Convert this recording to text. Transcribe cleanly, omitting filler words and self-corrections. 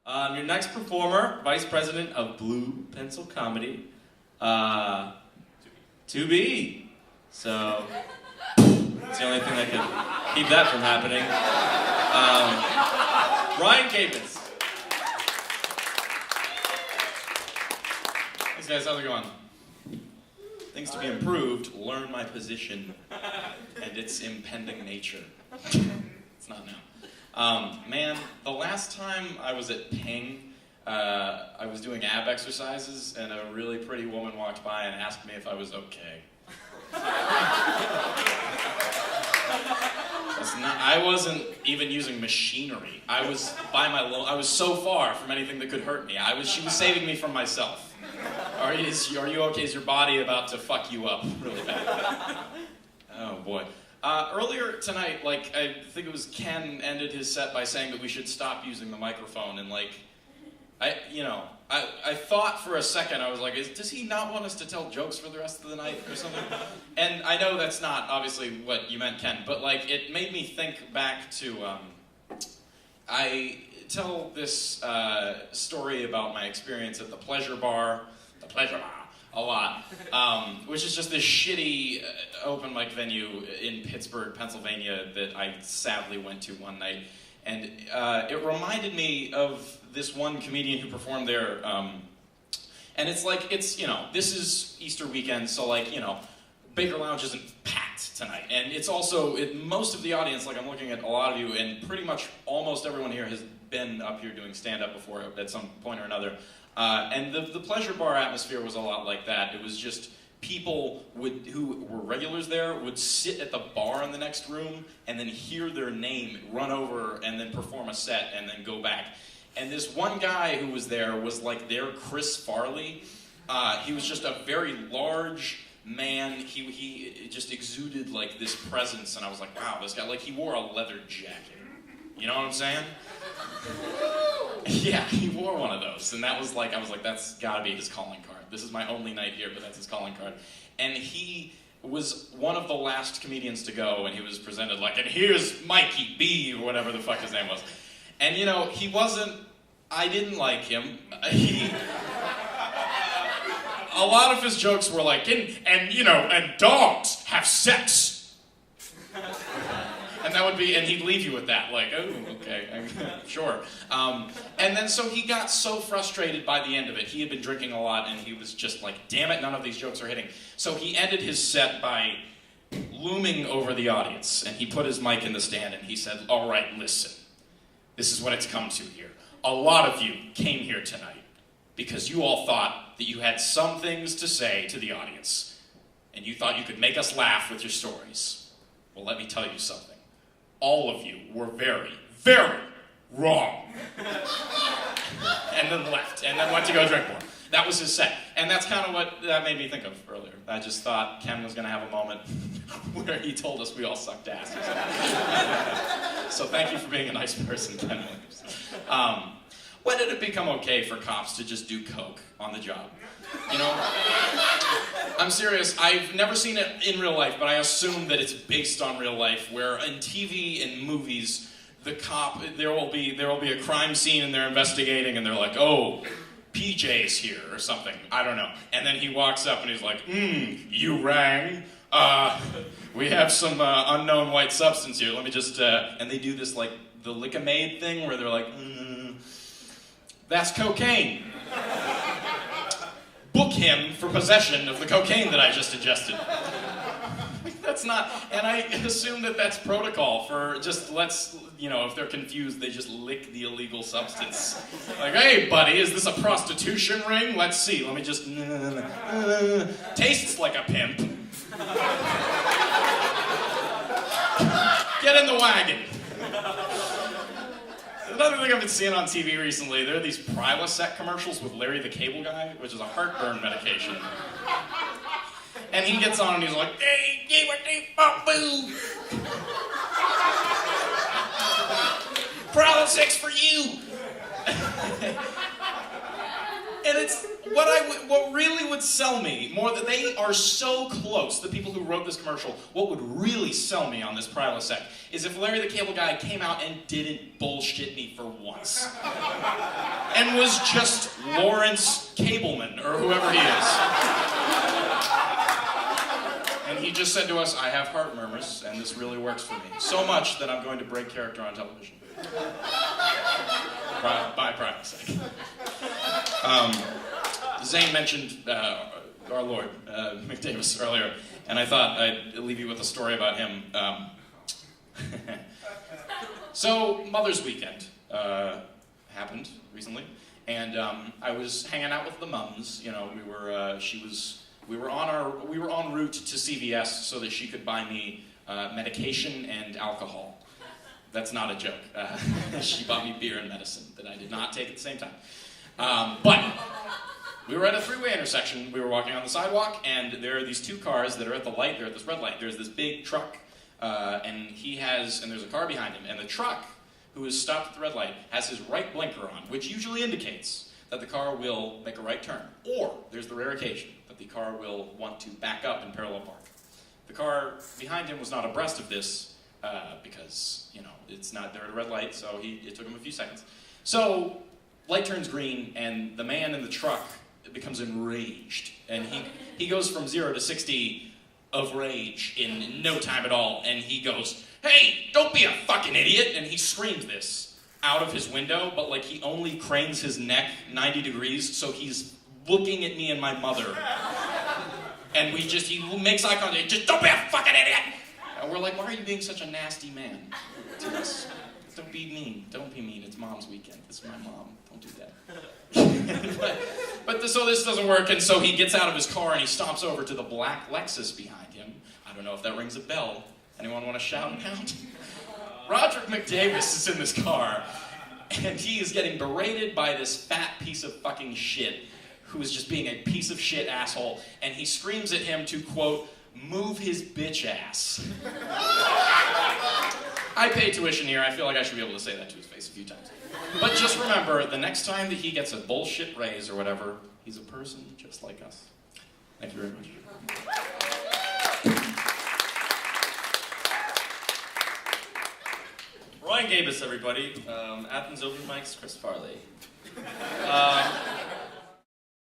Your next performer, Vice President of Blue Pencil Comedy, to be. So, it's the only thing that could keep that from happening. Ryan Gabos. Thanks guys, how's it going? Things to be improved, learn my position and its impending nature. It's not now. Man, the last time I was at Ping, I was doing ab exercises and a really pretty woman walked by and asked me if I was okay. I wasn't even using machinery. I was I was so far from anything that could hurt me. She was saving me from myself. Are you okay? Is your body about to fuck you up really bad? Oh boy. Earlier tonight, I think it was Ken ended his set by saying that we should stop using the microphone, and I thought for a second, I was like, does he not want us to tell jokes for the rest of the night or something? And I know that's not obviously what you meant, Ken, but it made me think back to, I tell this story about my experience at the Pleasure Bar, a lot, which is just this shitty open mic venue in Pittsburgh, Pennsylvania that I sadly went to one night. And it reminded me of this one comedian who performed there. And it's this is Easter weekend, so Baker Lounge isn't packed tonight. And it's also, most of the audience, I'm looking at a lot of you, and pretty much almost everyone here has been up here doing stand-up before at some point or another. And the Pleasure Bar atmosphere was a lot like that. It was just people who were regulars there would sit at the bar in the next room and then hear their name, run over, and then perform a set, and then go back. And this one guy who was there was their Chris Farley. He was just a very large man. He just exuded this presence, and I was like, wow, this guy, he wore a leather jacket. You know what I'm saying? Yeah, he wore one of those, and I was like, that's gotta be his calling card. This is my only night here, but that's his calling card. And he was one of the last comedians to go, and he was presented and here's Mikey B, or whatever the fuck his name was. And I didn't like him. A lot of his jokes were and dogs have sex. And that would be, and he'd leave you with that, oh, okay, sure. And then so he got so frustrated by the end of it. He had been drinking a lot, and he was just damn it, none of these jokes are hitting. So he ended his set by looming over the audience, and he put his mic in the stand, and he said, all right, listen, this is what it's come to here. A lot of you came here tonight because you all thought that you had some things to say to the audience, and you thought you could make us laugh with your stories. Well, let me tell you something. All of you were very, very wrong. And then left, and then went to go drink more. That was his set. And that's kind of what that made me think of earlier. I just thought Ken was going to have a moment where he told us we all sucked ass or something. So thank you for being a nice person, Ken Williams. When did it become okay for cops to just do coke on the job? I'm serious. I've never seen it in real life, but I assume that it's based on real life, where in TV and movies, the cop, there will be a crime scene and they're investigating and they're like, oh, PJ's here or something. I don't know. And then he walks up and he's like, you rang. We have some unknown white substance here. Let me just, and they do this the lick-a-maid thing where they're like, that's cocaine. Book him for possession of the cocaine that I just ingested. That's not, and I assume that that's protocol for just if they're confused, they just lick the illegal substance. Hey buddy, is this a prostitution ring? Let's see, let me just, tastes like a pimp. Get in the wagon. Another thing I've been seeing on TV recently, there are these Prilosec commercials with Larry the Cable Guy, which is a heartburn medication. And he gets on and he's like, hey, boo. Prilosec's for you. And it's what really would sell me more, that they are so close, the people who wrote this commercial, what would really sell me on this Prilosec is if Larry the Cable Guy came out and didn't bullshit me for once. and was just Lawrence Cableman, or whoever he is. And he just said to us, I have heart murmurs, and this really works for me. So much that I'm going to break character on television. By private's sake. Zane mentioned our Lord, McDavis, earlier, and I thought I'd leave you with a story about him. So, Mother's Weekend happened recently, and I was hanging out with the mums. You know, we were en route to CVS so that she could buy me medication and alcohol. That's not a joke. She bought me beer and medicine that I did not take at the same time. But we were at a three-way intersection. We were walking on the sidewalk, and there are these two cars that are at the light. They're at this red light. There's this big truck, and there's a car behind him. And the truck, who is stopped at the red light, has his right blinker on, which usually indicates that the car will make a right turn. Or there's the rare occasion that the car will want to back up and parallel park. The car behind him was not abreast of this because, you know, they're at a red light, so it took him a few seconds. So, light turns green, and the man in the truck becomes enraged. And he goes from 0 to 60 of rage in no time at all. And he goes, "Hey, don't be a fucking idiot!" And he screams this out of his window, but like he only cranes his neck 90 degrees, so he's looking at me and my mother. And he makes eye contact, "Just don't be a fucking idiot!" And we're like, "Why are you being such a nasty man to us? Don't be mean. Don't be mean. It's Mom's weekend. This is my mom. Don't do that." So this doesn't work, and so he gets out of his car and he stomps over to the black Lexus behind him. I don't know if that rings a bell. Anyone want to shout him out? Roderick McDavis is in this car, and he is getting berated by this fat piece of fucking shit who is just being a piece of shit asshole, and he screams at him to, quote, "move his bitch ass." I pay tuition here. I feel like I should be able to say that to his face a few times. But just remember, the next time that he gets a bullshit raise or whatever, he's a person just like us. Thank you very much. Ryan Gabos, everybody. Athens Open Mics, Chris Farley.